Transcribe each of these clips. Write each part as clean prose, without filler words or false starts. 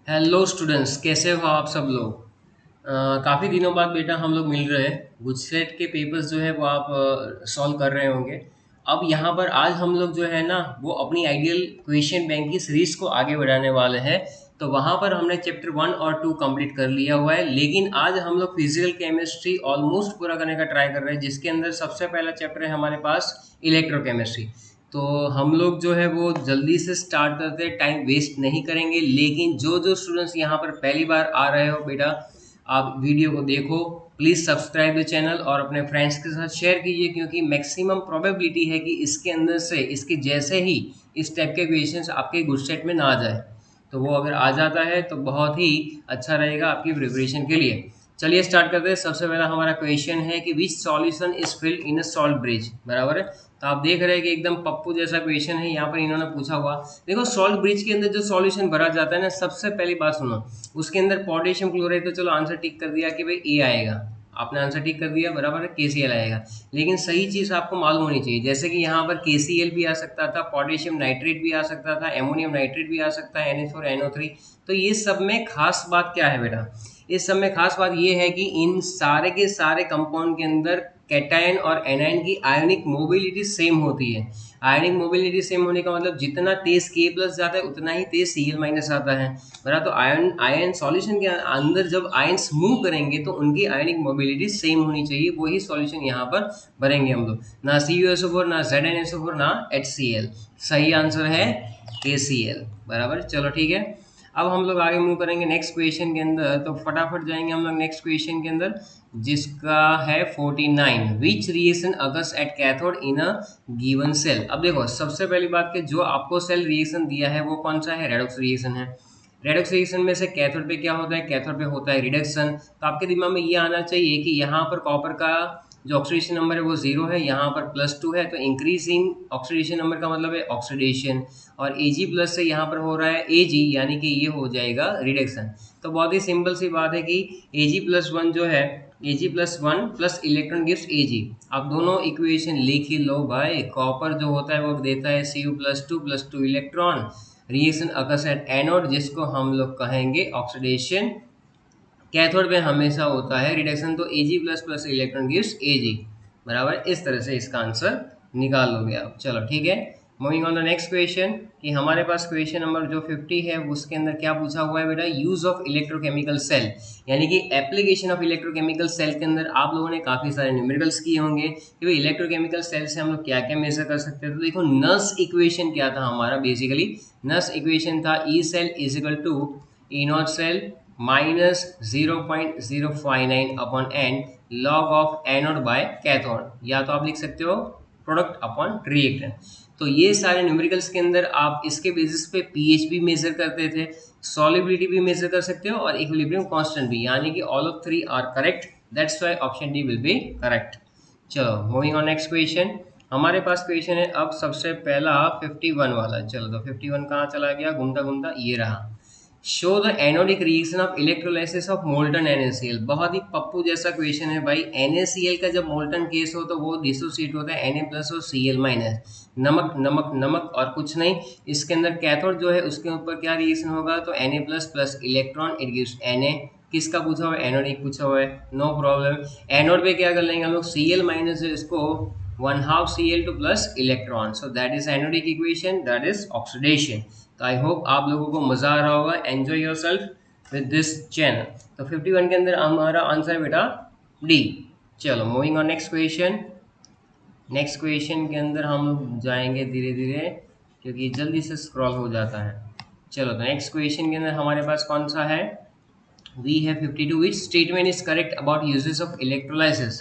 Hello students, कैसे हो आप सब लोग। काफ़ी दिनों बाद बेटा हम लोग मिल रहे हैं। गुजसेट के पेपर्स जो है वो आप सॉल्व कर रहे होंगे। अब यहाँ पर आज हम लोग जो है ना वो अपनी आइडियल क्वेश्चन बैंक की सीरीज को आगे बढ़ाने वाले हैं। तो वहाँ पर हमने चैप्टर 1 और 2 कंप्लीट कर लिया हुआ है, लेकिन आज हम लोग फिजिकल केमिस्ट्री ऑलमोस्ट पूरा करने का ट्राई कर रहे हैं, जिसके अंदर सबसे पहला चैप्टर है हमारे पास इलेक्ट्रोकेमिस्ट्री। तो हम लोग जो है वो जल्दी से स्टार्ट करते हैं, टाइम वेस्ट नहीं करेंगे। लेकिन जो जो स्टूडेंट्स यहाँ पर पहली बार आ रहे हो बेटा, आप वीडियो को देखो, प्लीज़ सब्सक्राइब द चैनल और अपने फ्रेंड्स के साथ शेयर कीजिए, क्योंकि मैक्सिमम प्रोबेबिलिटी है कि इसके अंदर से इसके जैसे ही इस टाइप के क्वेश्चंस आपके गुडसेट में ना आ जाए। तो वो अगर आ जाता है तो बहुत ही अच्छा रहेगा आपकी प्रिपरेशन के लिए। चलिए स्टार्ट करते हैं। सबसे पहला हमारा क्वेश्चन है कि which solution is filled in a salt bridge, बराबर है। तो आप देख रहे हैं कि एकदम पप्पू जैसा क्वेश्चन है यहाँ पर इन्होंने पूछा हुआ। देखो, सॉल्ट ब्रिज के अंदर जो सॉल्यूशन भरा जाता है ना, सबसे पहली बात सुनो, उसके अंदर पोटेशियम क्लोराइड, तो चलो आंसर टिक कर दिया कि भाई ए आएगा। आपने आंसर टिक कर दिया, बराबर है, KCl आएगा। लेकिन सही चीज़ आपको मालूम होनी चाहिए, जैसे कि यहाँ पर KCl भी आ सकता था, पोटेशियम नाइट्रेट भी आ सकता था, एमोनियम नाइट्रेट भी आ सकता है, NH4NO3। तो ये सब में खास बात क्या है बेटा, इस सब में खास बात ये है कि इन सारे के सारे कंपाउंड के अंदर कैटायन और एनायन की आयनिक मोबिलिटी सेम होती है। आयनिक मोबिलिटी सेम होने का मतलब जितना तेज K प्लस जाता है उतना ही तेज Cl माइनस आता है, बराबर। तो आयन आयन सॉल्यूशन के अंदर जब आयन्स मूव करेंगे तो उनकी आयनिक मोबिलिटी सेम होनी चाहिए, वही सॉल्यूशन यहाँ पर भरेंगे हम लोग। ना CuSO4, ना ZnSO4, ना HCl। सही आंसर है KCl, बराबर। चलो ठीक है, अब हम लोग आगे मूव करेंगे नेक्स्ट क्वेश्चन के अंदर। तो फटाफट जाएंगे हम लोग नेक्स्ट क्वेश्चन के अंदर, जिसका है 49। Which reaction occurs at cathode in a given cell. अब देखो, सबसे पहली बात कि जो आपको सेल रिएक्शन दिया है वो कौन सा है, रेडॉक्स रिएक्शन है। रेडॉक्स रिएक्शन में से कैथोड पे क्या होता है, कैथोड पे होता है रिडक्शन। तो आपके दिमाग में ये आना चाहिए कि यहाँ पर कॉपर का जो ऑक्सीडेशन नंबर है वो 0 है, यहाँ पर +2 है, तो इंक्रीजिंग ऑक्सीडेशन नंबर का मतलब है ऑक्सीडेशन। और Ag प्लस से यहाँ पर हो रहा है Ag, यानी कि ये हो जाएगा रिडक्शन। तो बहुत ही सिंपल सी बात है कि Ag+1 जो है, Ag+1 plus electron gives Ag। आप दोनों इक्वेशन लिख ही लो भाई। कॉपर जो होता है वो देता है Cu+2 electron, reaction occurs at anode, जिसको हम लोग कहेंगे ऑक्सीडेशन। कैथोड पे हमेशा होता है रिडक्शन, तो Ag+ plus electron gives Ag, बराबर। इस तरह से इसका आंसर निकाल लोगे आप। चलो ठीक है, moving on the next question. कि हमारे पास क्वेश्चन नंबर जो 50 है उसके अंदर क्या पूछा हुआ है बेटा, यूज ऑफ इलेक्ट्रोकेमिकल सेल, यानी कि एप्लीकेशन ऑफ इलेक्ट्रोकेमिकल सेल के अंदर आप लोगों ने काफी सारे न्यूमेरिकल्स किए होंगे कि भाई इलेक्ट्रोकेमिकल सेल से हम लोग क्या क्या मेजर कर सकते हैं। तो देखो, नस इक्वेशन क्या था हमारा, बेसिकली नस इक्वेशन था E cell is equal to E nought cell minus 0.059 upon N log of anode by cathode, या तो आप लिख सकते हो प्रोडक्ट अपॉन रिएक्टेंट। तो ये सारे न्यूमेरिकल्स के अंदर आप इसके बेसिस पे पीएच भी मेजर करते थे, सॉलिबिलिटी भी मेजर कर सकते हो, और इक्विलिब्रियम कांस्टेंट भी, यानी कि all of three are correct. That's why option D will be correct. चलो मूविंग ऑन नेक्स्ट क्वेश्चन। हमारे पास क्वेश्चन है अब सबसे पहला 51 वाला। चलो तो 51 कहाँ चला गया, घूमता घूमता ये रहा। Show the anodic reaction of electrolysis of molten NaCl। बहुत ही पप्पू जैसा क्वेश्चन है भाई। NaCl का जब मोल्टन केस हो तो वो डिसोसिएट होता है Na प्लस और Cl माइनस, नमक नमक नमक और कुछ नहीं। इसके अंदर कैथोड जो है उसके ऊपर क्या रिएक्शन होगा, तो Na plus plus electron it gives Na। किसका पूछा हुआ है, एनोडिक पूछा हुआ है, नो प्रॉब्लम। एनोड पे क्या कर लेंगे हम लोग, Cl माइनस है, इसको 1/2 Cl2 plus electron, so that is anodic equation, that is oxidation. तो आई होप आप लोगों को मज़ा आ रहा होगा, enjoy your self with this channel. तो 51 के अंदर हमारा आंसर है बेटा डी। चलो moving on next question. Next question के अंदर हम लोग जाएंगे धीरे धीरे, क्योंकि जल्दी से स्क्रॉल हो जाता है। चलो तो नेक्स्ट क्वेश्चन के अंदर हमारे पास कौन सा है, वी है 52। विच statement is correct about uses of electrolysis.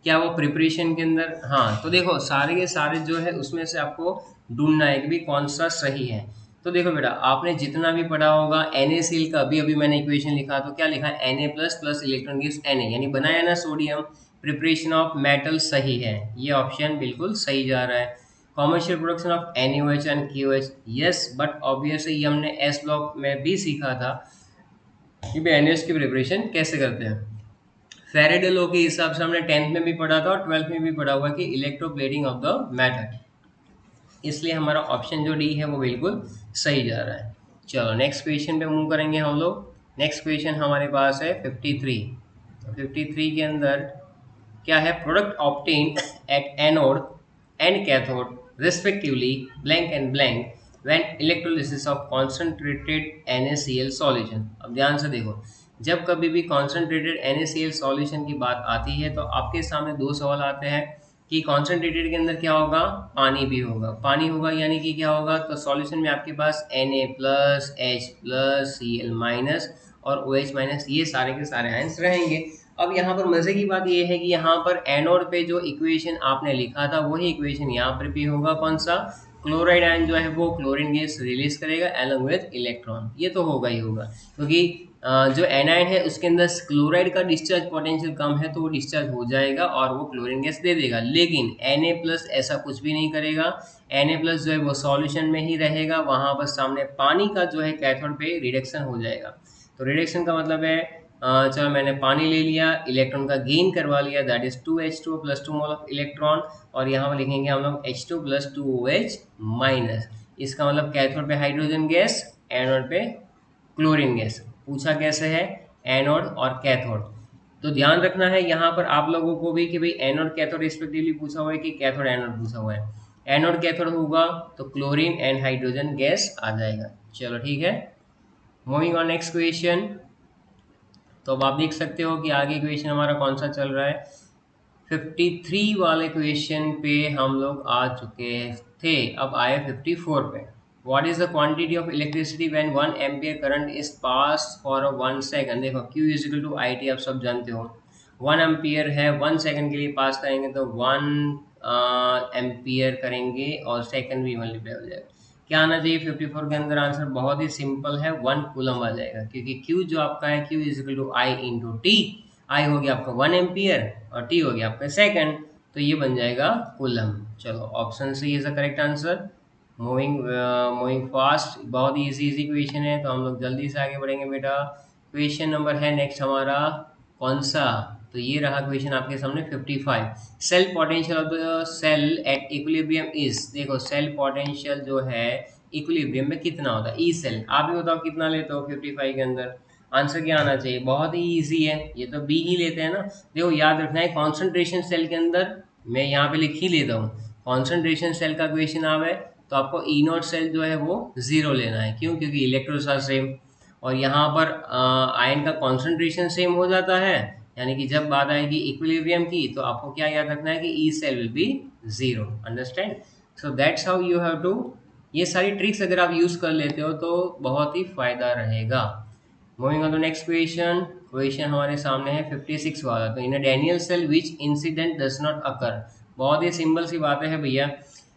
क्या वो प्रिपरेशन के अंदर, हाँ तो देखो सारे के सारे जो है उसमें से आपको ढूंढना है कि भी कौन सा सही है। तो देखो बेटा, आपने जितना भी पढ़ा होगा NaCl का, अभी अभी मैंने इक्वेशन लिखा तो क्या लिखा है, Na plus plus electron gives Na, यानी बनाया ना सोडियम। प्रिपरेशन ऑफ मेटल सही है, ये ऑप्शन बिल्कुल सही जा रहा है। Commercial production of NaOH and KOH, yes, but obviously ये हमने S ब्लॉक में भी सीखा था कि भाई NaOH की प्रिपरेशन कैसे करते हैं। फेरेडे लॉ के हिसाब से हमने 10th में भी पढ़ा था और 12th में भी पढ़ा हुआ कि इलेक्ट्रोप्लेटिंग ऑफ द मैटर, इसलिए हमारा ऑप्शन जो डी है वो बिल्कुल सही जा रहा है। चलो नेक्स्ट क्वेश्चन पे मूव करेंगे हम लोग। नेक्स्ट क्वेश्चन हमारे पास है 53। तो 53 के अंदर क्या है, product obtain at anode and cathode respectively blank and blank when electrolysis of concentrated NaCl solution. अब ध्यान से देखो, जब कभी भी कॉन्सेंट्रेटेड NaCl सॉल्यूशन की बात आती है तो आपके सामने दो सवाल आते हैं कि कॉन्सेंट्रेटेड के अंदर क्या होगा, पानी भी होगा। पानी होगा यानी कि क्या होगा, तो सॉल्यूशन में आपके पास Na plus H plus Cl minus और OH माइनस, ये सारे के सारे आयंस रहेंगे। अब यहाँ पर मजे की बात ये है कि यहाँ पर एनोड पे जो इक्वेशन आपने लिखा था वही इक्वेशन यहाँ पर भी होगा। कौन सा, क्लोराइड आयन जो है वो क्लोरीन गैस रिलीज करेगा एलोंग विद इलेक्ट्रॉन, ये तो होगा ही होगा, क्योंकि जो एनायन है उसके अंदर क्लोराइड का डिस्चार्ज पोटेंशियल कम है तो वो डिस्चार्ज हो जाएगा और वो क्लोरीन गैस दे देगा। लेकिन Na प्लस ऐसा कुछ भी नहीं करेगा। Na प्लस जो है वो सॉल्यूशन में ही रहेगा, वहां पर सामने पानी का जो है कैथोड पे रिडक्शन हो जाएगा। तो रिडक्शन का मतलब है चलो मैंने पानी ले लिया, इलेक्ट्रॉन का गेन करवा लिया, that is 2H2 plus 2 mole of electron, और यहाँ पर लिखेंगे हम लोग H2 प्लस 2OH माइनस। इसका मतलब कैथोड पे हाइड्रोजन गैस, एनोड पे क्लोरीन गैस। पूछा कैसे है, एनोड और कैथोड। तो ध्यान रखना है यहाँ पर आप लोगों को भी कि भाई एनोड कैथोड रिस्पेक्टिवली पूछा हुआ है कि कैथोड एनोड पूछा हुआ है। एनोड कैथोड होगा तो क्लोरीन एंड हाइड्रोजन गैस आ जाएगा। चलो ठीक है, मूविंग ऑन नेक्स्ट क्वेश्चन। तो अब आप देख सकते हो कि आगे क्वेश्चन हमारा कौन सा चल रहा है। 53 वाले क्वेश्चन पे हम लोग आ चुके थे, अब आए 54 पे। What is the quantity of electricity when 1 ampere current is pass for 1 second. देखो Q is equal to IT, आप सब जानते हो। 1 एम्पियर है, 1 सेकंड के लिए पास करेंगे तो 1 एम्पियर करेंगे और सेकंड भी मल्टीप्लाई हो जाएगा। क्या आना चाहिए 54 के अंदर, आंसर बहुत ही सिंपल है, 1 कूलम आ जाएगा, क्योंकि Q जो आपका है Q is equal to I into T. I हो गया आपका 1 एम्पियर और टी हो गया आपका सेकंड, तो ये बन जाएगा कूलम। चलो option C is the correct answer. Moving fast, बहुत ही इजी क्वेश्चन है तो हम लोग जल्दी से आगे बढ़ेंगे बेटा। क्वेश्चन नंबर है नेक्स्ट हमारा कौन सा, तो ये रहा क्वेश्चन आपके सामने 55। Cell potential of the cell at equilibrium is. देखो सेल पोटेंशियल जो है इक्विलिब्रियम में कितना होता है, ई सेल। आप ही बताओ कितना लेते हो 55 के अंदर, आंसर क्या आना चाहिए, बहुत ही इजी है, ये तो बी ही लेते हैं ना। देखो याद रखना है कॉन्सेंट्रेशन सेल के अंदर, मैं यहाँ पे लिख ही लेता हूँ, कॉन्सेंट्रेशन सेल का क्वेश्चन आवे तो आपको ई नॉट सेल जो है वो 0 लेना है। क्यों, क्योंकि इलेक्ट्रॉन्स आर सेम और यहाँ पर आयन का कॉन्सेंट्रेशन सेम हो जाता है, यानी कि जब बात आएगी इक्विलिब्रियम की तो आपको क्या याद रखना है कि E cell will be 0। Understand, so that's how you have to, ये सारी ट्रिक्स अगर आप यूज कर लेते हो तो बहुत ही फायदा रहेगा। Moving on to next question. Question हमारे सामने है 56 वाला। तो in a Daniell cell which incident does not occur. बहुत ही सिंपल सी बातें हैं भैया।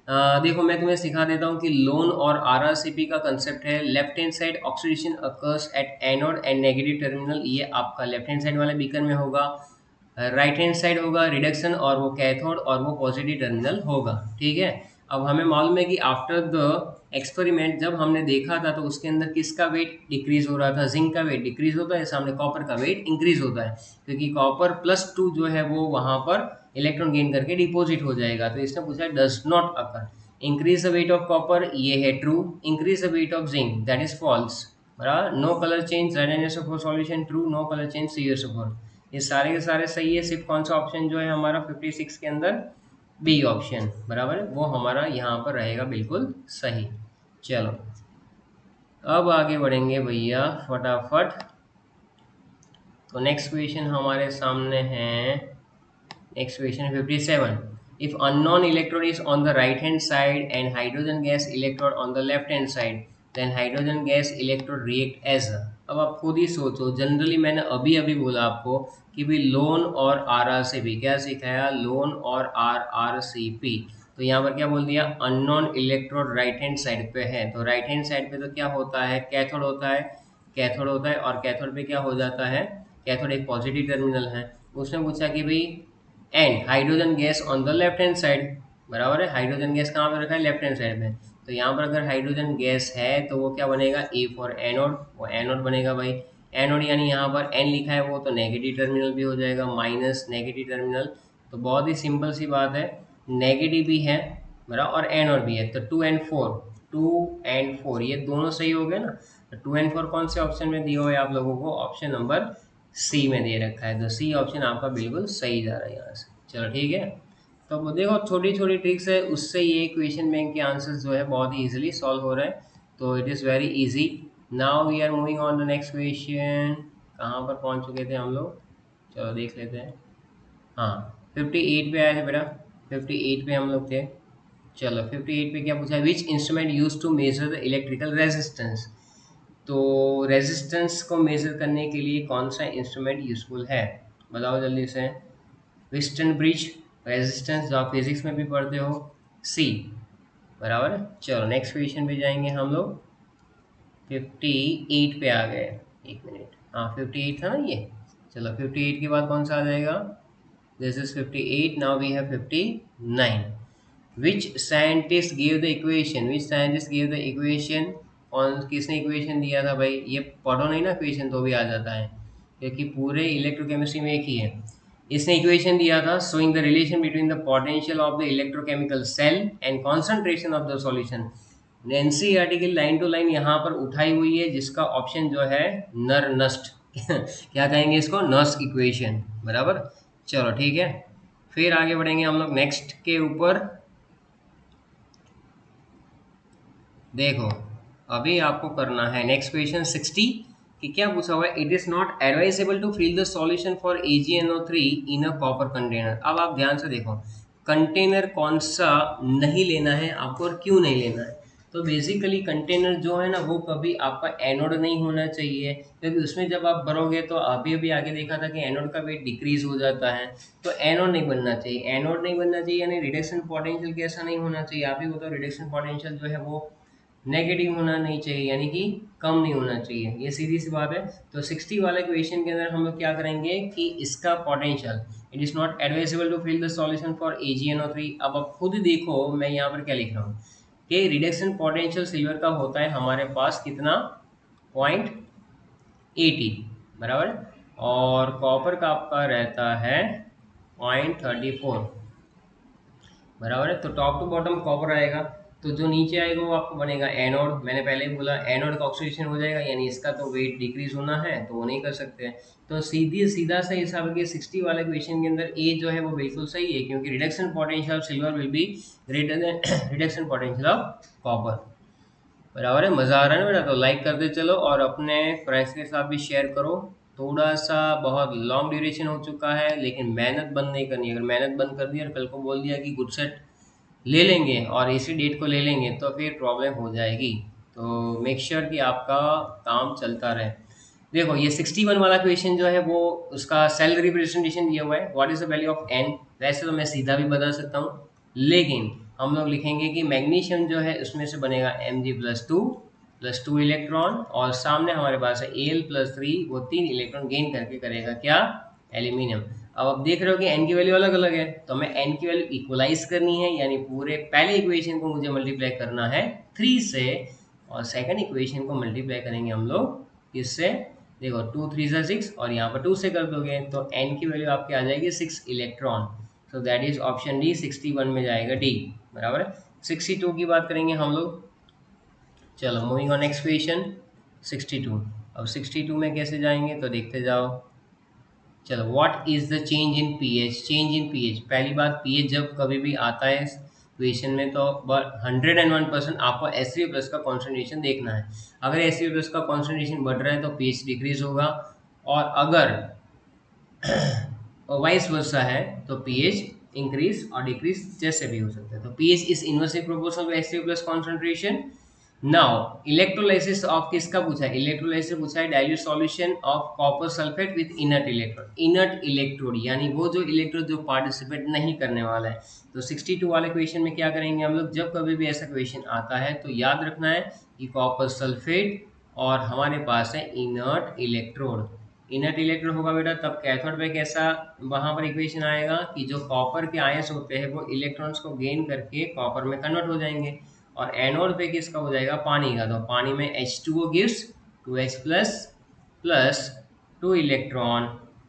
देखो मैं तुम्हें सिखा देता हूँ कि लोन और आरआरसीपी का कंसेप्ट है। Left hand side oxidation occurs at anode and negative terminal, ये आपका लेफ्ट हैंड साइड वाले बीकर में होगा। राइट हैंड साइड होगा रिडक्शन और वो कैथोड और वो पॉजिटिव टर्मिनल होगा। ठीक है, अब हमें मालूम है कि आफ्टर द एक्सपेरिमेंट जब हमने देखा था तो उसके अंदर किसका वेट डिक्रीज हो रहा था, जिंक का वेट डिक्रीज होता है, सामने कॉपर का वेट इंक्रीज होता है, क्योंकि कॉपर +2 जो है वो वहां पर इलेक्ट्रॉन गेन करके डिपॉजिट हो जाएगा। तो इसने पूछा does not occur. Increase the weight of copper, ये है true. Increase the weight of zinc, that is false. बराबर, no colour change ZnSO4 solution, true. No colour change CuSO4, ये सारे के सारे सही है। सिर्फ कौन सा ऑप्शन जो है हमारा 56 के अंदर, बी ऑप्शन, बराबर है, वो हमारा यहाँ पर रहेगा बिल्कुल सही। चलो अब आगे बढ़ेंगे भैया फटाफट। तो नेक्स्ट क्वेश्चन हमारे सामने है, next question 57। If unknown electrode is on the right hand side and hydrogen gas electrode on the left hand side, then hydrogen gas electrode react as. अब आप खुद ही सोचो, जनरली मैंने अभी अभी बोला आपको कि भाई लोन और आरआरसीपी, क्या सिखाया, लोन और आरआरसीपी। तो यहाँ पर क्या बोल दिया, unknown electrode right hand side पे है, तो राइट हैंड साइड पे तो क्या होता है, कैथोड होता है, कैथोड होता है, और कैथोड पे क्या हो जाता है, कैथोड एक पॉजिटिव टर्मिनल है। उसने पूछा कि भाई and hydrogen gas on the left hand side, बराबर है, हाइड्रोजन गैस कहाँ पे रखा है, लेफ्ट हैंड साइड में। तो यहाँ पर अगर हाइड्रोजन गैस है तो वो क्या बनेगा, ए फॉर एनोड, वो एनोड बनेगा भाई। एनोड यानी यहाँ पर एन लिखा है वो तो नेगेटिव टर्मिनल भी हो जाएगा, माइनस नेगेटिव टर्मिनल। तो बहुत ही सिंपल सी बात है, नेगेटिव भी है बराबर और एनोड भी है, तो 2 and 4 2 और 4 ये दोनों सही हो गए ना। तो 2 और 4 कौन से ऑप्शन में दिया हुआ है आप लोगों को? ऑप्शन नंबर सी में दे रखा है, तो सी ऑप्शन आपका बिल्कुल सही जा रहा है यहाँ से। चलो ठीक है, तो वो देखो छोटी छोटी ट्रिक्स है, उससे ये क्वेश्चन बैंक के आंसर्स जो है बहुत ही इजीली सॉल्व हो रहे हैं, तो it is very easy. Now we are moving on the next question. कहाँ पर पहुँच चुके थे हम लोग? चलो देख लेते हैं। हाँ, 58 पे आए थे बेटा, 58 पे हम लोग थे। चलो 58 पे क्या पूछा है? Which instrument use to measure the electrical resistance. तो रेजिस्टेंस को मेजर करने के लिए कौन सा इंस्ट्रूमेंट यूजफुल है? बताओ जल्दी से। व्हिस्टन ब्रिज रेजिस्टेंस, जो आप फिजिक्स में भी पढ़ते हो। सी, बराबर है। चलो नेक्स्ट क्वेश्चन पे जाएंगे हम लोग। 58 पे आ गए, एक मिनट। हाँ 58 था ना ये। चलो 58 के बाद कौन सा आ जाएगा? This is 58, now we have 59। Which scientist give the equation, which scientist give the equation, कौन किसने इक्वेशन दिया था भाई? ये पढ़ो नहीं ना इक्वेशन तो भी आ जाता है, क्योंकि पूरे इलेक्ट्रोकेमिस्ट्री में एक ही है। इसने इक्वेशन दिया था, showing the relation between the potential of the electrochemical cell and concentration of the solution. NCERT की लाइन टू लाइन यहाँ पर उठाई हुई है, जिसका ऑप्शन जो है नर नस्ट क्या कहेंगे इसको? नस्ट इक्वेशन, बराबर। चलो ठीक है, फिर आगे बढ़ेंगे हम लोग नेक्स्ट के ऊपर। देखो अभी आपको करना है नेक्स्ट क्वेश्चन 60 कि क्या पूछा हुआ है? It is not advisable to fill the solution for AgNO3 in a copper container. अब आप ध्यान से देखो, कंटेनर कौन सा नहीं लेना है आपको और क्यों नहीं लेना है। तो बेसिकली कंटेनर जो है ना, वो कभी आपका एनोड नहीं होना चाहिए, क्योंकि उसमें जब आप भरोगे तो अभी अभी आगे देखा था कि एनोड का वेट डिक्रीज हो जाता है। तो एनोड नहीं बनना चाहिए, एनोड नहीं बनना चाहिए, यानी रिडक्शन पोटेंशियल कैसा नहीं होना चाहिए? आप ही बताओ, रिडक्शन पोटेंशियल जो है वो नेगेटिव होना नहीं चाहिए, यानी कि कम नहीं होना चाहिए, ये सीधी सी बात है। तो 60 वाले क्वेश्चन के अंदर हम लोग क्या करेंगे कि इसका potential, it is not advisable to fill the solution for AgNO3। अब आप खुद देखो मैं यहाँ पर क्या लिख रहा हूँ कि रिडक्शन पोटेंशियल सिल्वर का होता है हमारे पास कितना? 0.80, बराबर। और कॉपर का आपका रहता है 0.34, बराबर है। तो टॉप टू बॉटम कॉपर आएगा, तो जो नीचे आएगा वो आपको बनेगा एनोड। मैंने पहले ही बोला एनोड का ऑक्सीडेशन हो जाएगा, यानी इसका तो वेट डिक्रीज होना है, तो वो नहीं कर सकते। तो सीधा सा हिसाब है 60 वाले क्वेश्चन के अंदर ए जो है वो बिल्कुल सही है, क्योंकि reduction potential of silver will be greater than reduction potential of copper, बराबर है। मज़ा आ रहा है ना बेटा? तो लाइक करते चलो और अपने फ्रेंड्स के साथ भी शेयर करो। थोड़ा सा बहुत लॉन्ग ड्यूरेशन हो चुका है, लेकिन मेहनत बंद नहीं करनी। अगर मेहनत बंद कर दी और कल को बोल दिया कि गुड सेट ले लेंगे और इसी डेट को ले लेंगे, तो फिर प्रॉब्लम हो जाएगी। तो मेक श्योर कि आपका काम चलता रहे। देखो ये 61 वाला क्वेश्चन जो है वो उसका सेल रिप्रेजेंटेशन दिया हुआ है, what is the value of N. वैसे तो मैं सीधा भी बता सकता हूँ, लेकिन हम लोग लिखेंगे कि मैग्नीशियम जो है उसमें से बनेगा Mg+2 इलेक्ट्रॉन, और सामने हमारे पास है Al+3, वो 3 इलेक्ट्रॉन गेन करके करेगा क्या? एल्यूमिनियम। अब आप देख रहे हो कि एन की वैल्यू अलग अलग है, तो हमें एन की वैल्यू इक्वलाइज करनी है, यानी पूरे पहले इक्वेशन को मुझे मल्टीप्लाई करना है 3 से, और सेकंड इक्वेशन को मल्टीप्लाई करेंगे हम लोग किससे? देखो 2 3 6, और यहाँ पर 2 से कर दोगे तो एन की वैल्यू आपकी आ जाएगी 6 electron. So that is option D, 61 में जाएगा डी, बराबर है। 62 की बात करेंगे हम लोग। चलो मूविंग ऑन नेक्स्ट क्वेश्चन 62। अब 62 में कैसे जाएंगे तो देखते जाओ। चलो what is the change in pH? Change in pH, पहली बात पीएच जब कभी भी आता है क्वेश्चन में तो 101% आपको H3+ का कॉन्सेंट्रेशन देखना है। अगर H3+ का कॉन्सेंट्रेशन बढ़ रहा है तो पीएच डिक्रीज होगा, और अगर वाइस वर्सा है तो पीएच इंक्रीज और डिक्रीज जैसे भी हो सकता है। तो pH is inversely proportional to H3+ concentration. Now electrolysis of किसका पूछा है? इलेक्ट्रोलाइसिस पूछा है dilute solution of copper sulphate with inert electrode. Inert electrode यानी वो जो इलेक्ट्रोड जो पार्टिसिपेट नहीं करने वाला है। तो 62 वाले क्वेश्चन में क्या करेंगे हम लोग? जब कभी भी ऐसा क्वेश्चन आता है तो याद रखना है कि कॉपर सल्फेट और हमारे पास है इनर्ट इलेक्ट्रोड। इनर्ट इलेक्ट्रोड होगा बेटा तब कैथोड पे कैसा वहां पर इक्वेशन आएगा कि जो कॉपर के आयंस होते हैं वो इलेक्ट्रॉन्स को गेन करके कॉपर में कन्वर्ट हो जाएंगे, और एनोड पे किसका हो जाएगा? पानी का। तो पानी में H2O gives 2H plus plus 2 electron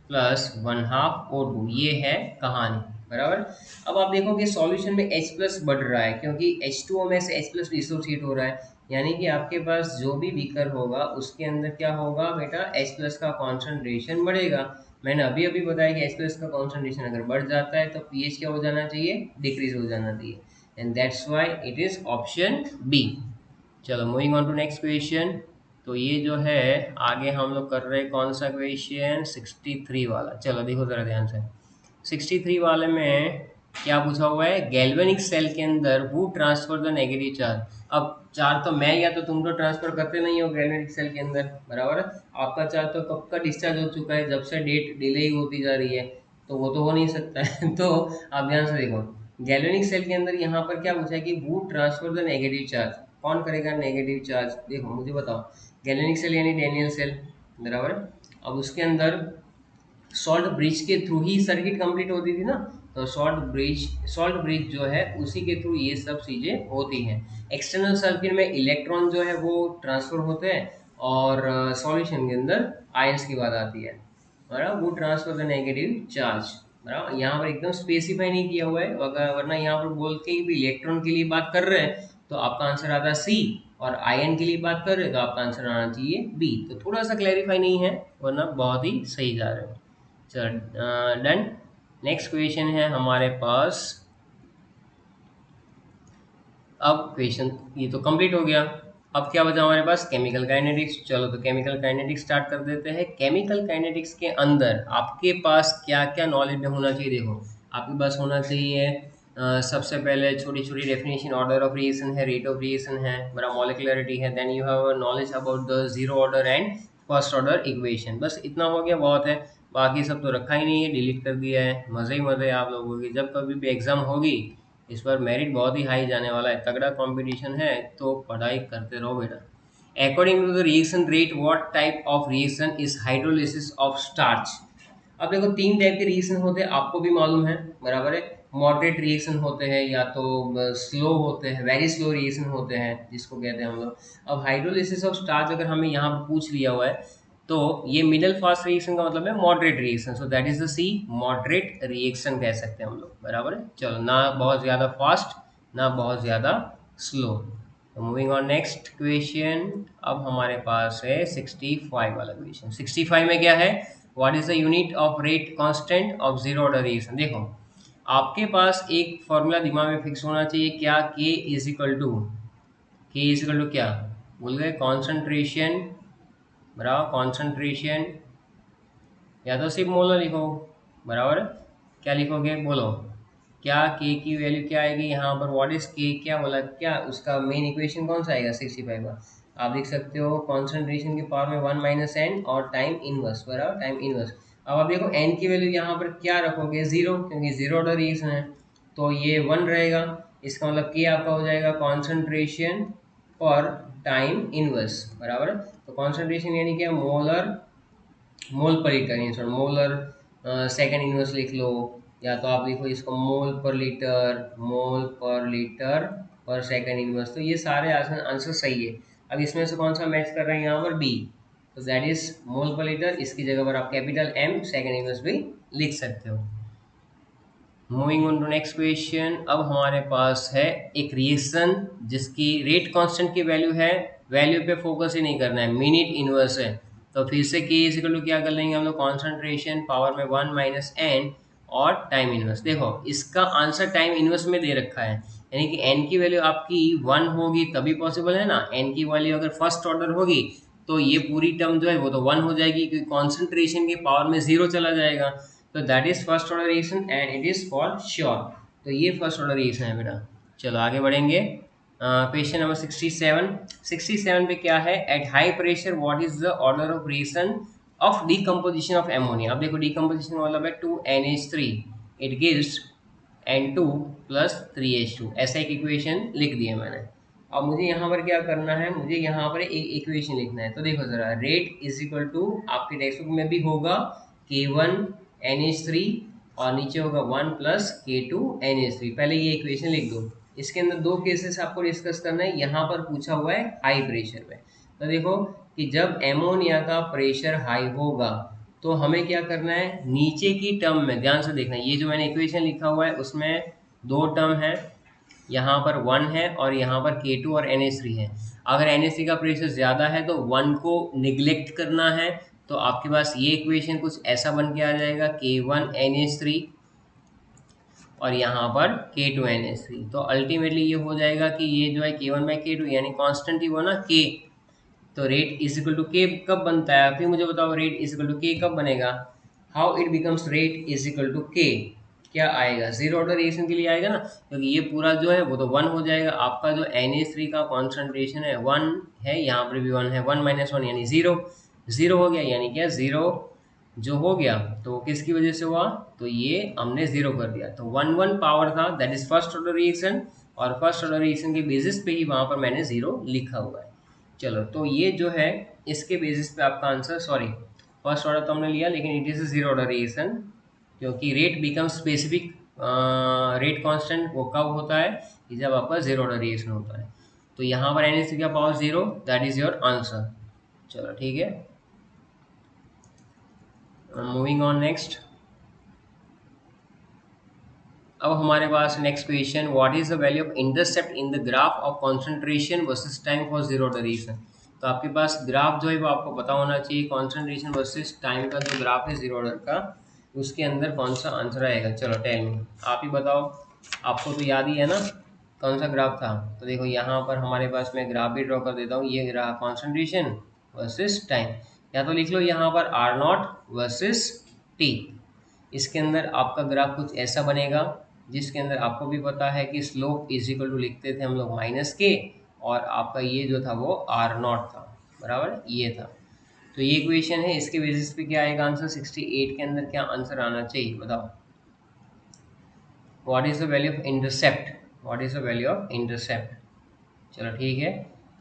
plus 1/2 O2, ये है कहानी। बराबर। अब आप देखोगे सॉल्यूशन में H प्लस बढ़ रहा है क्योंकि H2O में से H प्लस डिसोसिएट हो रहा है, यानी कि आपके पास जो भी बीकर होगा उसके अंदर क्या होगा बेटा, H प्लस का कॉन्सेंट्रेशन बढ़ेगा। मैंने अभी अभी बताया कि H प्लस का कॉन्सेंट्रेशन अगर बढ़ जाता है तो पीएच क्या हो जाना चाहिए, डिक्रीज हो जाना चाहिए, and that's why it is option B. चलो moving on to next question. तो ये जो है आगे हम लोग कर रहे हैं कौन सा क्वेश्चन, 63 वाला। चलो देखो जरा ध्यान से, 63 वाले में क्या पूछा हुआ है, गैल्वेनिक सेल के अंदर who transfer the negative charge. अब चार्ज तो मैं या तो तुम तो ट्रांसफर करते नहीं हो गैल्वेनिक सेल के अंदर, बराबर है। आपका चार्ज तो कब का डिस्चार्ज हो चुका है, जब से डेट डिले ही होती जा रही है, तो वो तो हो नहीं सकता है तो आप ध्यान से देखो, गैल्वेनिक सेल के अंदर यहाँ पर क्या पूछा है कि who transfer the negative charge, कौन करेगा नेगेटिव चार्ज, देखो मुझे बताओ। गैल्वेनिक सेल यानी डेनियल सेल, बराबर है। अब उसके अंदर सॉल्ट ब्रिज के थ्रू ही सर्किट कंप्लीट होती थी ना, तो सॉल्ट ब्रिज जो है उसी के थ्रू ये सब चीज़ें होती हैं। एक्सटर्नल सर्किट में इलेक्ट्रॉन जो है वो ट्रांसफर होते हैं, और सॉल्यूशन के अंदर आयंस की बात आती है, बराबर। वो ट्रांसफर द नेगेटिव चार्ज, बराबर। यहाँ पर एकदम स्पेसिफाई नहीं किया हुआ है, वरना यहाँ पर बोल के भी इलेक्ट्रॉन के लिए बात कर रहे हैं तो आपका आंसर आता है सी, और आयन के लिए बात कर रहे हैं तो आपका आंसर आना चाहिए बी। तो थोड़ा सा क्लैरिफाई नहीं है, वरना बहुत ही सही जा रहे हो। चलो डन। नेक्स्ट क्वेश्चन है हमारे पास। अब क्वेश्चन ये तो कंप्लीट हो गया। अब क्या बचा हमारे पास, केमिकल काइनेटिक्स। चलो तो केमिकल काइनेटिक्स स्टार्ट कर देते हैं। केमिकल काइनेटिक्स के अंदर आपके पास क्या क्या नॉलेज होना चाहिए, देखो आपके पास होना चाहिए सबसे पहले छोटी छोटी डेफिनेशन, ऑर्डर ऑफ रिएक्शन है, रेट ऑफ रिएक्शन है, बड़ा मॉलिक्युलरिटी है, then you have knowledge about the zero order and first order equation. बस इतना हो गया, बहुत है। बाकी सब तो रखा ही नहीं है, डिलीट कर दिया है। मज़े ही मज़े आप लोगों की, जब कभी भी एग्जाम होगी इस बार मेरिट बहुत ही हाई जाने वाला है, तगड़ा कंपटीशन है, तो पढ़ाई करते रहो बेटा। According to the reaction rate what type of reaction is hydrolysis of starch. अब देखो तीन टाइप के रिएक्शन होते हैं, आपको भी मालूम है, बराबर है। मॉडरेट रिएक्शन होते हैं, या तो स्लो होते हैं, वेरी स्लो रिएक्शन होते हैं जिसको कहते हैं हम लोग। अब हाइड्रोलिसिस ऑफ स्टार्च अगर हमें यहाँ पर पूछ लिया हुआ है, तो ये मिडल फास्ट रिएक्शन का मतलब है moderate reaction, so that is the C, moderate reaction कह सकते हैं हम लोग, बराबर है। चलो, ना बहुत ज़्यादा फास्ट ना बहुत ज़्यादा स्लो। तो मूविंग ऑन नेक्स्ट क्वेश्चन। अब हमारे पास है 65 वाला क्वेश्चन। 65 में क्या है, what is the unit of rate constant of zero order reaction. देखो आपके पास एक फॉर्मूला दिमाग में फिक्स होना चाहिए, क्या, के इज इक्वल टू क्या, बोल गए कॉन्सेंट्रेशन, बराबर कॉन्सेंट्रेशन, या तो सिर्फ मोलर लिखो, बराबर। क्या लिखोगे बोलो, क्या के की वैल्यू क्या आएगी यहाँ पर, व्हाट इज के, क्या बोला, क्या उसका मेन इक्वेशन कौन सा आएगा 65 का, आप देख सकते हो कॉन्सेंट्रेशन के पावर में 1 माइनस एन और टाइम इनवर्स, बराबर टाइम इनवर्स। अब आप देखो एन की वैल्यू यहाँ पर क्या रखोगे, जीरो, क्योंकि जीरो ऑर्डर रिएक्शन है, तो ये 1 रहेगा। इसका मतलब के आपका हो जाएगा कॉन्सेंट्रेशन पर टाइम इनवर्स, बराबर। तो कॉन्सेंट्रेशन यानी क्या, मोलर, मोल पर लीटर, इन सॉरी मोलर सेकंड इनवर्स लिख लो, या तो आप लिखो इसको मोल per litre, mole per litre पर सेकंड इनवर्स। तो ये सारे आंसर सही है। अब इसमें से कौन सा मैच कर रहे हैं यहाँ पर, बी, तो that is mole per litre. इसकी जगह पर आप कैपिटल एम सेकंड इनवर्स भी लिख सकते हो। Moving on to next question. अब हमारे पास है एक रिएक्शन जिसकी रेट कांस्टेंट की वैल्यू है, वैल्यू पे फोकस ही नहीं करना है, मिनट इनवर्स है। तो फिर से के इज इक्वल टू क्या कर लेंगे हम लोग, कॉन्सेंट्रेशन पावर में 1 माइनस एन और टाइम इनवर्स। देखो इसका आंसर टाइम इनवर्स में दे रखा है, यानी कि एन की वैल्यू आपकी 1 होगी तभी पॉसिबल है ना। एन की वैल्यू अगर फर्स्ट ऑर्डर होगी तो ये पूरी टर्म जो है वो तो 1 हो जाएगी, क्योंकि कॉन्सेंट्रेशन के पावर में 0 चला जाएगा। तो that is first order reaction and it is for sure. तो ये फर्स्ट ऑर्डर रिएक्शन है बेटा। चलो आगे बढ़ेंगे। Question number 67। 67 पे क्या है, at high pressure what is the order of reaction of decomposition of ammonia. अब देखो डिकम्पोजिशन का मतलब है 2NH3, it gives N2 plus 3H2, ऐसा एक इक्वेशन लिख दिया मैंने। अब मुझे यहाँ पर क्या करना है, मुझे यहाँ पर एक इक्वेशन लिखना है। तो देखो जरा, रेट इज इक्वल टू, आपके टेक्स्ट बुक में भी होगा K1NH3, और नीचे होगा 1 प्लस K2NH3। पहले ये इक्वेशन लिख दो। इसके अंदर दो केसेस आपको डिस्कस करना है, यहाँ पर पूछा हुआ है हाई प्रेशर में। तो देखो कि जब एमोनिया का प्रेशर हाई होगा तो हमें क्या करना है, नीचे की टर्म में ध्यान से देखना है। ये जो मैंने इक्वेशन लिखा हुआ है उसमें दो टर्म है, यहाँ पर 1 है और यहाँ पर K2 और NH3 है। अगर NH3 का प्रेशर ज़्यादा है तो 1 को निगलेक्ट करना है, तो आपके पास ये इक्वेशन कुछ ऐसा बन के आ जाएगा, K1NH3 और यहाँ पर K2NH3। तो अल्टीमेटली ये हो जाएगा कि ये जो है K1/K2 यानी कांस्टेंट ही वो ना K, तो rate is equal to K कब बनता है, फिर मुझे बताओ rate is equal to K कब बनेगा, how it becomes rate is equal to K, क्या आएगा, जीरो ऑर्डर रिएक्शन के लिए आएगा ना, क्योंकि ये पूरा जो है वो तो 1 हो जाएगा। आपका जो NH3 का कॉन्सेंट्रेशन है 1 है, यहाँ पर भी 1 है, 1 - 1 यानी 0, 0 हो गया, यानी क्या 0 जो हो गया तो किसकी वजह से हुआ, तो ये हमने 0 कर दिया, तो 1 पावर था, that is first order reaction, और फर्स्ट ऑर्डर रिएक्शन के बेसिस पे ही वहाँ पर मैंने 0 लिखा हुआ है। चलो, तो ये जो है इसके बेसिस पे आपका आंसर, सॉरी फर्स्ट ऑर्डर तो हमने लिया लेकिन it is zero order reaction, क्योंकि rate become specific, rate constant वो कब होता है कि जब आपका जीरो ऑर्डर रिएक्शन होता है। तो यहाँ पर NH3 का power 0, that is your answer. चलो ठीक है, मूविंग ऑन नेक्स्ट। अब हमारे पास next question, what is the value of intercept in the graph of concentration versus time for zero order reaction. तो आपके पास ग्राफ जो है वो आपको पता होना चाहिए, कंसंट्रेशन वर्सेस टाइम का जो ग्राफ है जीरो ऑर्डर का, उसके अंदर कौन सा आंसर आएगा। चलो टेल मी, आप ही बताओ, आपको तो याद ही है ना कौन सा ग्राफ था। तो देखो यहाँ पर हमारे पास मैं ग्राफ भी ड्रॉ कर देता हूँ, ये ग्राफ कॉन्सेंट्रेशन वर्सेस टाइम, या तो लिख लो यहाँ पर R0 वर्सेस टी। इसके अंदर आपका ग्राफ कुछ ऐसा बनेगा, जिसके अंदर आपको भी पता है कि स्लोप इज इक्वल टू लिखते थे हम लोग -K, और आपका ये जो था वो R0 था, बराबर ये था। तो ये इक्वेशन है, इसके बेसिस पे क्या आएगा आंसर, 68 के अंदर क्या आंसर आना चाहिए बताओ। What is the value of intercept, what is the value of intercept. चलो ठीक है,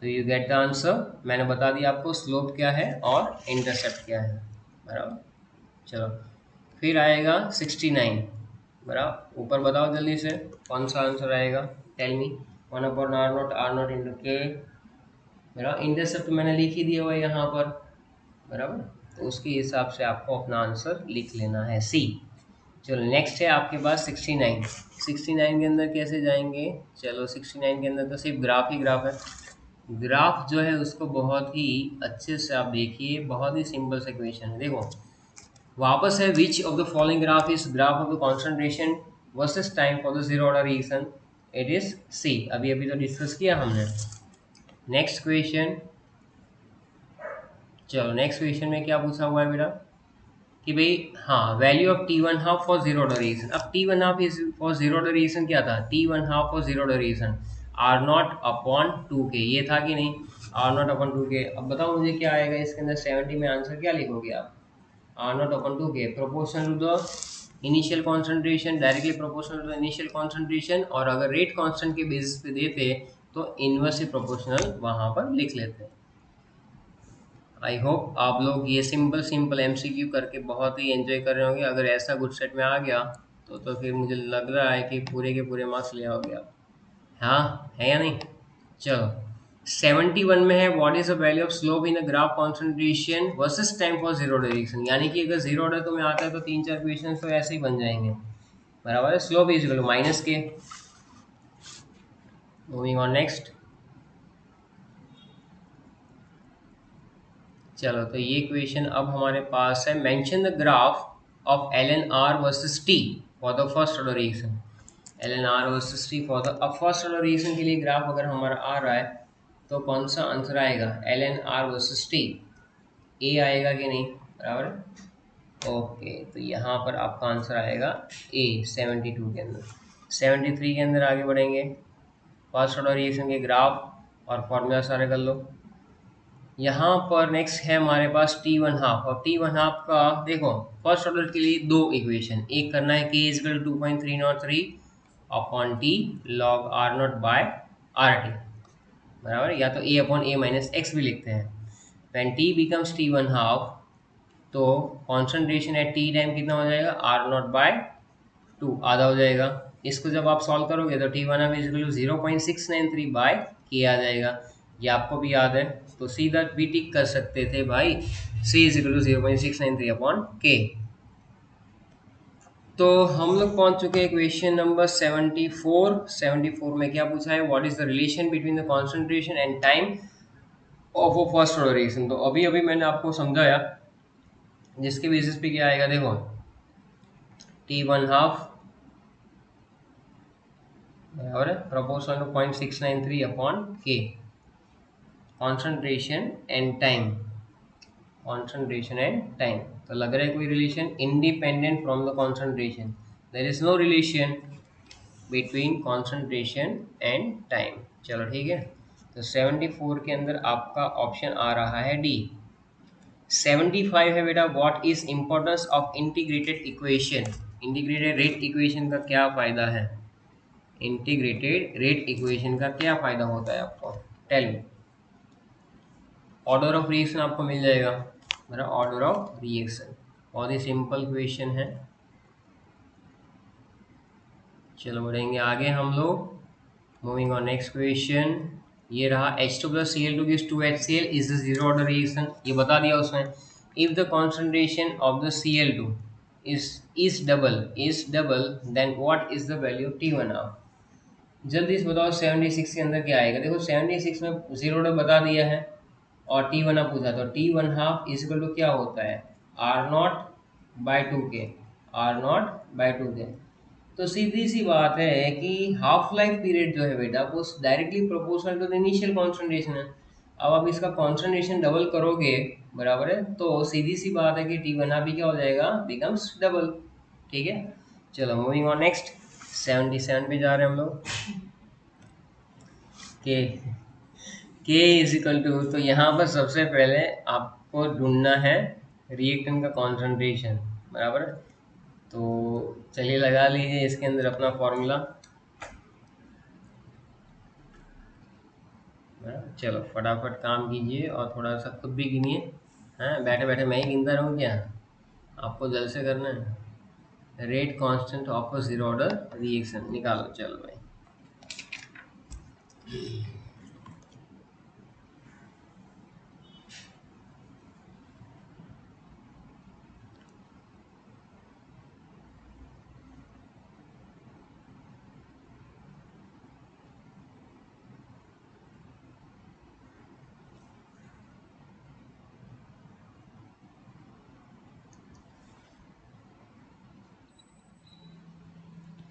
तो यू गेट द आंसर, मैंने बता दिया आपको स्लोप क्या है और इंटरसेप्ट क्या है, बराबर। चलो फिर आएगा 69, बराबर, ऊपर बताओ जल्दी से कौन सा आंसर आएगा, tell me. 1/R0, R0 into के, मेरा इंटरसेप्ट मैंने लिख ही दिया हुआ है यहाँ पर, बराबर, तो उसके हिसाब से आपको अपना आंसर लिख लेना है सी। चलो नेक्स्ट है आपके पास 69, 69 के अंदर कैसे जाएंगे, चलो 69 के अंदर तो सिर्फ ग्राफ ही ग्राफ है। ग्राफ जो है उसको बहुत ही अच्छे से आप देखिए, बहुत ही सिंपल सा क्वेश्चन है। देखो वापस है, which of the following graph is graph of the concentration versus time for the zero order reaction, it is C, अभी अभी तो डिस्कस किया हमने। नेक्स्ट क्वेश्चन, चलो नेक्स्ट क्वेश्चन में क्या पूछा हुआ है बेटा कि भाई हाँ, value of T1/2 for zero order reaction. अब T1/2 is for zero order reaction क्या था, T1/2 for zero order reaction R0/2K, ये था कि नहीं, R0/2K। अब बताओ मुझे क्या आएगा इसके अंदर, 70 में आंसर क्या लिखोगे आप, R0/2K proportional to the initial concentration, directly proportional to the initial concentration, और अगर रेट कांस्टेंट के बेसिस पे देते तो इनवर्सली प्रोपोर्शनल वहाँ पर लिख लेते। आई होप आप लोग ये सिंपल सिंपल MCQ करके बहुत ही एंजॉय कर रहे होंगे। अगर ऐसा गुड सेट में आ गया तो फिर मुझे लग रहा है कि पूरे के पूरे मार्क्स ले आओगे आप, हाँ है या नहीं। चलो 71 में है, what is the value of slope in a graph concentration versus time for zero order reaction, यानी कि अगर जीरो ऑर्डर तुम्हें आता है तो 3-4 क्वेश्चन तो ऐसे ही बन जाएंगे, बराबर है। Slope is equal to -K। Moving on next. चलो तो ये क्वेश्चन अब हमारे पास है, mention the graph of LNR versus T for the first order reaction, LNR versus T for the, अब फर्स्ट ऑर्डर रिएक्शन के लिए ग्राफ अगर हमारा आ रहा है तो कौन सा आंसर आएगा, LNR वर्सेस T, ए आएगा कि नहीं, बराबर। ओके, तो यहाँ पर आपका आंसर आएगा ए 72 के अंदर। 73 के अंदर आगे बढ़ेंगे, फर्स्ट ऑर्डर रिएक्शन के ग्राफ और फॉर्मूला सारे कर लो। यहाँ पर नेक्स्ट है हमारे पास T1/2, और T1/2 का देखो फर्स्ट ऑर्डर के लिए दो इक्वेशन, एक करना है K = 2.303 upon T log R0 by RT, बराबर, या तो A/A - x भी लिखते हैं। when T becomes T1/2 तो कॉन्सेंट्रेशन एट T टाइम कितना हो जाएगा, R0/2 आधा हो जाएगा। इसको जब आप सॉल्व करोगे तो T1/2 = 0.693 बाय K आ जाएगा। ये आपको भी याद है, तो सीधा भी टिक कर सकते थे भाई, C is equal to 0.693 upon K. तो हम लोग पहुंच चुके हैं क्वेश्चन नंबर 74। 74 में क्या पूछा है, what is the relation between the concentration and time of a first order reaction. तो अभी अभी मैंने आपको समझाया, जिसके बेसिस पे क्या आएगा देखो, T1 हाफ बराबर है proportional to 0.693 upon K, concentration and time, concentration and time. तो लग रहा है कोई relation, independent from the concentration, there is no relation between concentration and time. चलो ठीक है, तो 74 के अंदर आपका ऑप्शन आ रहा है डी। 75 है बेटा, what is importance of integrated equation. Integrated rate equation का क्या फायदा है, इंटीग्रेटेड रेट इक्वेशन का क्या फायदा होता है आपको, tell me. Order of reaction आपको मिल जाएगा, मेरा ऑर्डर ऑफ रिएक्शन, बहुत ही सिंपल क्वेश्चन है। चलो बढ़ेंगे आगे हम लोग, मूविंग ऑन नेक्स्ट क्वेश्चन। ये रहा H2 plus Cl2 gives 2HCl is the zero order reaction, ये बता दिया उसने। if the concentration of the Cl2 is double then what is the value of T1 half। जल्दी से बताओ 76 के अंदर क्या आएगा, देखो 76 में जीरो ऑर्डर बता दिया है और T1 हाफ पूछा, तो T1 half is equal to क्या होता है, R0/2 के, R0/2 के। तो सीधी सी बात है कि हाफ लाइफ पीरियड जो है बेटा वो directly proportional to the initial concentration है। अब आप इसका कॉन्सेंट्रेशन डबल करोगे बराबर है, तो सीधी सी बात है कि T1 भी क्या हो जाएगा, बिकम्स डबल। ठीक है, चलो मूविंग ऑन नेक्स्ट, 77 पे जा रहे हैं हम लोग। के इज इक्वल टू, तो यहाँ पर सबसे पहले आपको ढूंढना है रिएक्टेंट का कॉन्सेंट्रेशन बराबर है। तो चलिए लगा लीजिए इसके अंदर अपना फॉर्मूला, चलो फटाफट काम कीजिए और थोड़ा सा खुद भी गिनिए। हैं बैठे बैठे मैं ही गिनता रहूँ क्या, आपको जल्द से करना है। Rate constant of a zero order reaction निकालो, चलो भाई।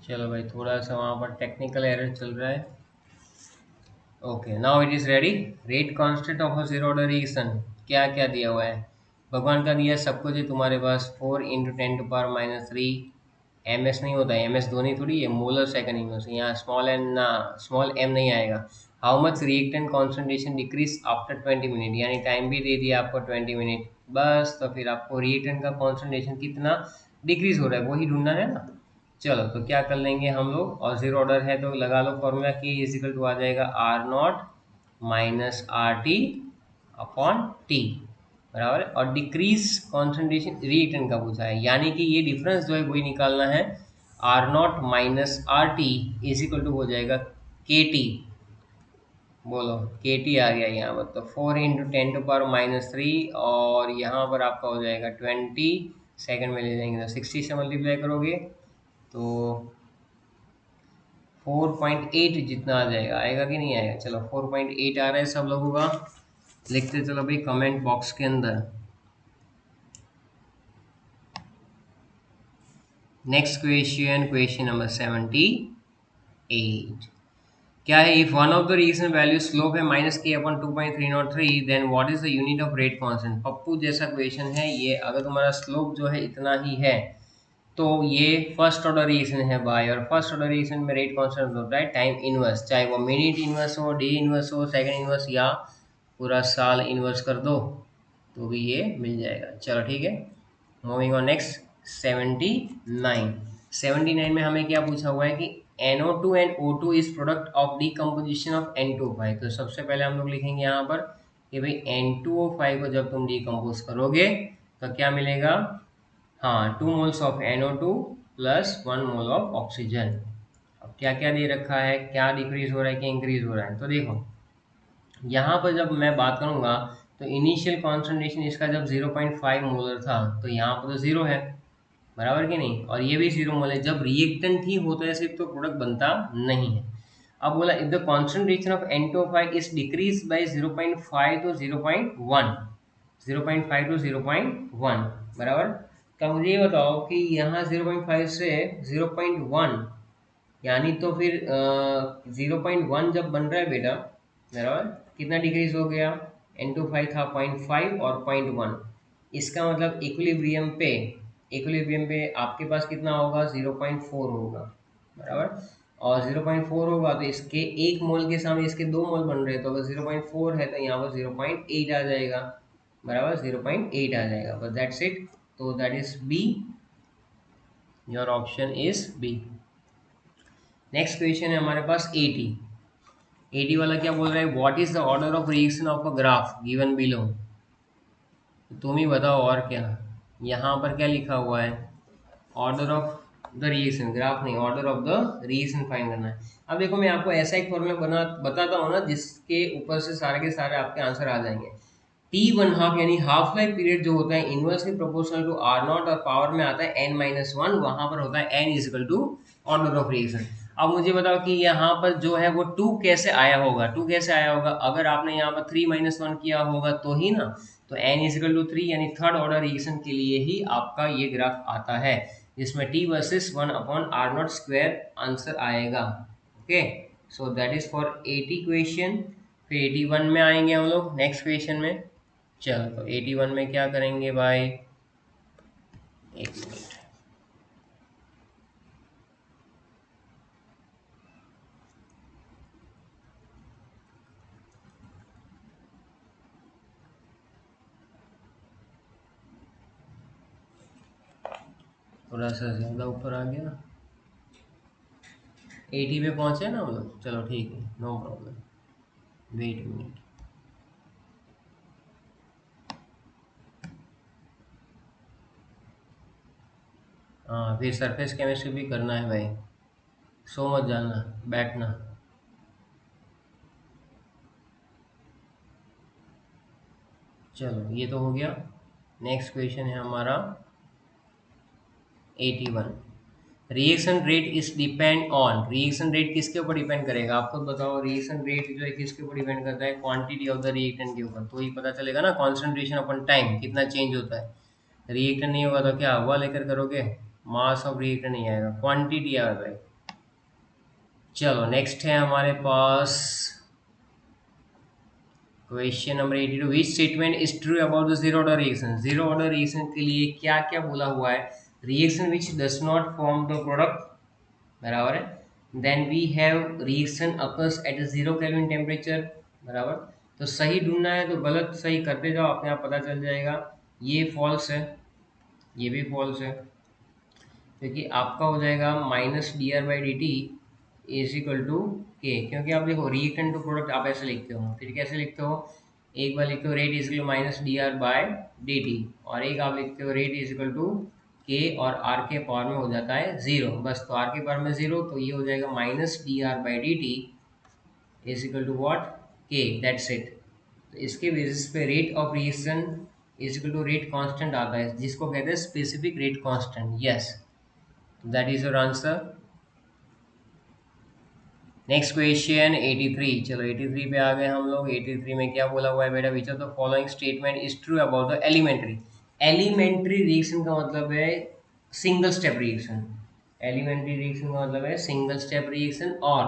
चलो भाई थोड़ा सा वहाँ पर टेक्निकल एरर चल रहा है। Okay now it is ready. Rate constant of a zero order reaction क्या क्या दिया हुआ है, भगवान का दिया सब कुछ है तुम्हारे पास, 4 × 10⁻³ एम एस नहीं होता है, एम एस धोनी थोड़ी है, मोलर सेकंड यूनिवर्स, यहाँ स्मॉल एन ना, स्मॉल एम नहीं आएगा। How much reactant concentration decrease after 20 minute, यानी टाइम भी दे दिया आपको 20 मिनट, बस तो फिर आपको रिएक्टेंट का कॉन्सेंट्रेशन कितना डिक्रीज हो रहा है वही ढूंढना है ना। चलो तो क्या कर लेंगे हम लोग, और जीरो ऑर्डर है तो लगा लो फॉर्मूला, के इज इक्वल टू आ जाएगा R0 - RT अपॉन टी बराबर है। और डिक्रीज कॉन्सेंट्रेशन रिएक्टेंट का पूछा है, यानी कि ये डिफरेंस जो है वही निकालना है। R0 - RT is equal to हो जाएगा KT, बोलो KT आ गया यहाँ पर, तो 4 × 10⁻³ और यहाँ पर आपका हो जाएगा 20 सेकंड में ले जाएंगे तो 60 से मल्टीप्लाई करोगे तो 4.8 जितना आ जाएगा, आएगा कि नहीं आएगा। चलो 4.8 आ रहा है सब लोगों का, लिखते चलो भाई कमेंट बॉक्स के अंदर। नेक्स्ट क्वेश्चन, क्वेश्चन नंबर 78 क्या है, if one of the reaction value slope है -k/2.303 then what is the unit of rate constant. Pappu जैसा क्वेश्चन है ये, अगर तुम्हारा स्लोप जो है इतना ही है तो ये फर्स्ट ऑर्डर रिएक्शन है भाई, और फर्स्ट ऑर्डर रिएक्शन में रेट कांस्टेंट होता है टाइम इनवर्स, चाहे वो मिनट इनवर्स हो, डे इनवर्स हो, सेकंड इनवर्स या पूरा साल इनवर्स कर दो तो भी ये मिल जाएगा। चलो ठीक है, मूविंग ऑन नेक्स्ट 79। 79 में हमें क्या पूछा हुआ है कि NO2 and O2 is product of decomposition of N2O5। तो सबसे पहले हम लोग लिखेंगे यहाँ पर कि भाई N2O5 को जब तुम डिकम्पोज करोगे तो क्या मिलेगा, हाँ 2 moles of NO2 plus 1 mole of oxygen. अब क्या क्या दे रखा है, क्या डिक्रीज हो रहा है कि इंक्रीज हो रहा है, तो देखो यहाँ पर जब मैं बात करूँगा तो इनिशियल कॉन्सेंट्रेशन इसका जब 0.5 मोलर था तो यहाँ पर तो ज़ीरो है, बराबर कि नहीं, और ये भी 0 मोल है। जब रिएक्टेंट ही होता है सिर्फ तो प्रोडक्ट बनता नहीं है। अब बोला if the concentration of N2O5 is decrease by 0.5 to 0.1, 0.5 to 0.1, बराबर। तो मुझे ये बताओ कि यहाँ 0.5 से 0.1, यानी तो फिर 0.1 जब बन रहा है बेटा, बराबर, कितना डिक्रीज हो गया, N2O5 था 0.5 और 0.1, इसका मतलब इक्विलिब्रियम पे आपके पास कितना होगा, 0.4 होगा, बराबर। और 0.4 होगा तो इसके एक मोल के सामने इसके दो मोल बन रहे हैं, तो अगर 0.4 है तो यहाँ पर 0.8 आ जाएगा, बराबर, 0.8 आ जाएगा, बस दैट्स इट। तो that is B, your option is B. Next question है हमारे पास 80। 80 वाला क्या बोल रहा है, what is the order of reaction of a graph given below. तुम ही बताओ और क्या, यहाँ पर क्या लिखा हुआ है, order of the reaction, graph नहीं, order of the reaction find करना है। अब देखो मैं आपको ऐसा एक फॉर्मूला बना बताता हूँ ना जिसके ऊपर से सारे के सारे आपके आंसर आ जाएंगे। T1 हाफ यानी हाफ लाइफ पीरियड जो होता है इनवर्सली प्रोपोर्शनल टू R0 और पावर में आता है n-1, वहां पर होता है n is equal to order of reaction. अब मुझे बताओ कि यहाँ पर जो है वो 2 कैसे आया होगा, 2 कैसे आया होगा, अगर आपने यहाँ पर 3-1 किया होगा तो ही ना, तो n इजिकल टू 3 यानी थर्ड ऑर्डर रिएक्शन के लिए ही आपका ये ग्राफ आता है, जिसमें t versus 1/R0 square answer आएगा। Okay, so that is for 80 question. फिर 81 में आएंगे हम लोग नेक्स्ट क्वेश्चन में। चलो तो 81 में क्या करेंगे भाई, एक मिनट, थोड़ा सा ज़्यादा ऊपर आ गया, 80 पे पहुंचे ना हम लोग, चलो ठीक है, नो प्रॉब्लम, वेट मिनट। हाँ फिर सरफेस केमिस्ट्री भी करना है भाई, सो मत जाना, बैठना। चलो ये तो हो गया। नेक्स्ट क्वेश्चन है हमारा 81। Reaction rate is depend on, reaction rate किसके ऊपर डिपेंड करेगा, आप खुद बताओ, रिएक्शन रेट जो है किसके ऊपर डिपेंड करता है, क्वांटिटी ऑफ द रिएक्टेंट के ऊपर, तो ही पता चलेगा ना, कॉन्सेंट्रेशन अपन टाइम कितना चेंज होता है। रिएक्टेंट नहीं होगा तो क्या हवा लेकर करोगे, मास ऑफ रिएक्टेंट नहीं आएगा, क्वांटिटी आ भाई। चलो नेक्स्ट है हमारे पास question number 82। Which statement is true about the zero order reaction, zero order reaction के लिए क्या क्या बोला हुआ है, reaction which does not form the product, बराबर है, then we have reaction occurs at zero kelvin temperature, बराबर। तो सही ढूंढना है तो गलत सही करते जाओ, अपने आप पता चल जाएगा। ये फॉल्स है, ये भी फॉल्स है, क्योंकि आपका हो जाएगा -dr/dt इज इक्वल टू के, क्योंकि आप देखो रिएक्टेंट टू प्रोडक्ट आप ऐसे लिखते हो, फिर कैसे लिखते हो, एक बार लिखते हो रेट इज इक्वल -dr/dt, और एक आप लिखते हो रेट इज इक्वल टू के और आर के पावर में हो जाता है जीरो, बस। तो आर के पावर में जीरो, तो ये हो जाएगा -dr/dt is equal to what, K, that's it. तो इसके बेसिस पे rate of reaction is equal to rate constant आता है, जिसको कहते हैं specific rate constant, yes, that is your answer. Next question 83। चलो 83 पे आ गए हम लोग। 83 में क्या बोला हुआ है बेटा, which of the following statement is true about the elementary, elementary reaction का मतलब है single step reaction, elementary reaction का मतलब है सिंगल स्टेप रिएक्शन, और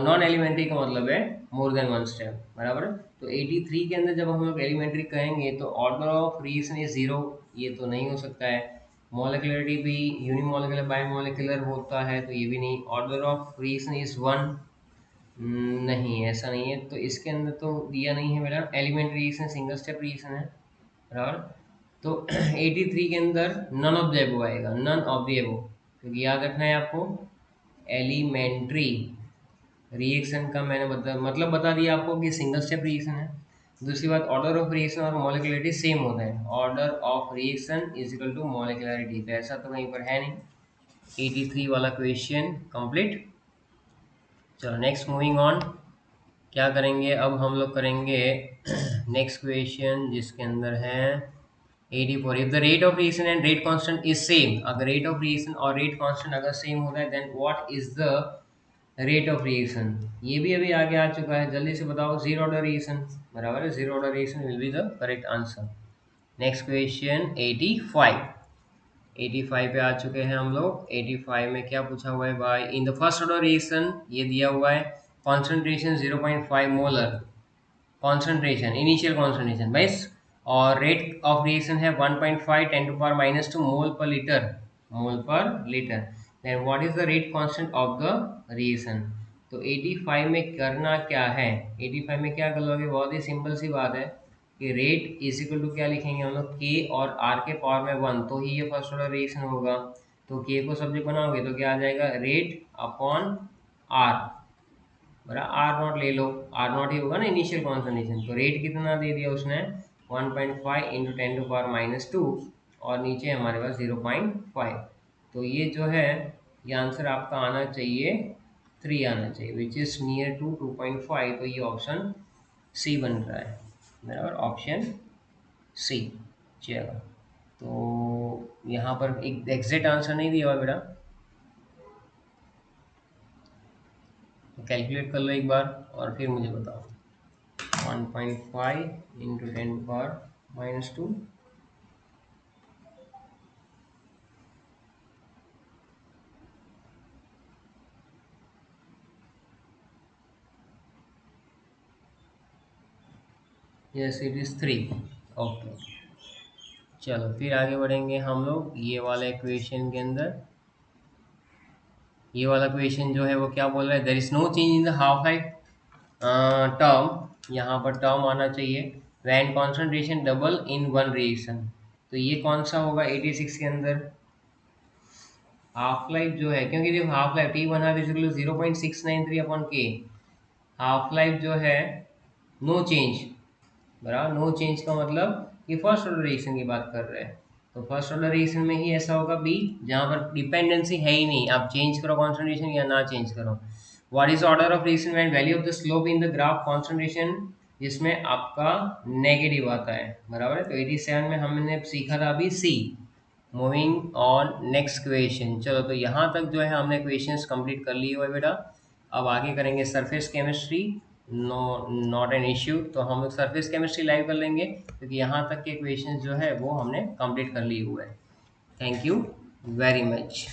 नॉन एलिमेंट्री का मतलब है मोर देन वन स्टेप, बराबर। तो 83 के अंदर जब हम लोग एलिमेंट्री कहेंगे तो order of reaction is zero, ये तो नहीं हो सकता है। मॉलिक्युलरिटी भी यूनिमॉलिक्यूलर बायोमॉलिक्यूलर होता है तो ये भी नहीं। Order of reaction is one, नहीं ऐसा नहीं है, तो इसके अंदर तो दिया नहीं है मेरा, elementary reaction single step reaction है, बराबर। तो 83 के अंदर नन ऑफ द एबो आएगा, नन ऑफ द एबो, क्योंकि याद रखना है आपको, एलिमेंट्री रिएक्शन का मैंने मतलब बता दिया आपको कि सिंगल स्टेप रिएक्शन है। दूसरी बात, ऑर्डर ऑफ रिएक्शन और मॉलिक्युलरिटी सेम होता है, order of reaction is equal to molecularity, तो ऐसा तो कहीं पर है नहीं। 83 वाला क्वेश्चन कंप्लीट। चलो नेक्स्ट मूविंग ऑन। क्या करेंगे अब हम लोग करेंगे नेक्स्ट क्वेश्चन जिसके अंदर है 84। If the rate of reaction and rate constant is same, अगर रेट ऑफ रिएक्शन और रेट कांस्टेंट अगर सेम होता है then what is the rate of reaction. ये भी अभी आगे आ चुका है, जल्दी से बताओ। जीरो ऑर्डर रिएक्शन बराबर है, zero order reaction will be the correct answer. Next question 85। 85 पे आ चुके हैं हम लोग। 85 में क्या पूछा हुआ है भाई, in the first order reaction ये दिया हुआ है concentration 0.5 molar, concentration initial concentration बस, और रेट ऑफ रिएक्शन है 1.5 10 to power minus 2 mole per litre, mole per litre. Then what is the rate constant of the reaction. तो 85 में करना क्या है, 85 में क्या कर लोगे, बहुत ही सिंपल सी बात है कि रेट इज इक्वल टू क्या लिखेंगे हम लोग, के और आर के पावर में 1, तो ही ये फर्स्ट ऑर्डर रिएक्शन होगा। तो के को सब्जेक्ट बनाओगे तो क्या आ जाएगा, रेट अपॉन आर, बरा आर नॉट ले लो, आर नॉट ही होगा ना इनिशियल कॉन्सेंट्रेशन। तो रेट कितना दे दिया उसने, 1.5 इंटू 10 टू पावर माइनस 2, और नीचे हमारे पास 0.5। तो ये जो है ये आंसर आपका आना चाहिए 3 आना चाहिए, विच इज नियर टू 2.5। तो ये ऑप्शन सी बन रहा है बराबर, ऑप्शन सी। चलो तो यहाँ पर एक एग्जैक्ट आंसर नहीं दिया हुआ बेटा, तो कैलकुलेट कर लो एक बार और फिर मुझे बताओ। 1.5 into 10 power minus 2, yes it is 3। Okay चलो फिर आगे बढ़ेंगे हम लोग ये वाले इक्वेशन के अंदर। ये वाला क्वेश्चन जो है वो क्या बोल रहा है, there is no change in the half life term, यहाँ पर टर्म आना चाहिए when concentration double in one reaction. तो ये कौन सा होगा 86 के अंदर, हाफ लाइफ जो है, क्योंकि देखो half life T one half is 0.693 upon के, हाफ लाइफ जो है नो चेंज, बराबर नो चेंज का मतलब ये फर्स्ट ऑर्डर रिएक्शन की बात कर रहे हैं। तो फर्स्ट ऑर्डर रिएक्शन में ही ऐसा होगा बी, जहाँ पर डिपेंडेंसी है ही नहीं, आप चेंज करो कॉन्सेंट्रेशन या ना चेंज करो। What is order of reaction when value of the slope in the graph concentration, जिसमें आपका नेगेटिव आता है, बराबर है। तो 87 में हमने सीखा था अभी सी। मूविंग ऑन नेक्स्ट क्वेश्चन, चलो तो यहाँ तक जो है हमने क्वेश्चंस कंप्लीट कर लिए हुए बेटा। अब आगे करेंगे surface chemistry, no not an issue, तो हम लोग सरफेस केमिस्ट्री लाइव कर लेंगे क्योंकि यहाँ तक के क्वेश्चंस जो है वो हमने कंप्लीट कर लिए हुए हैं। Thank you very much.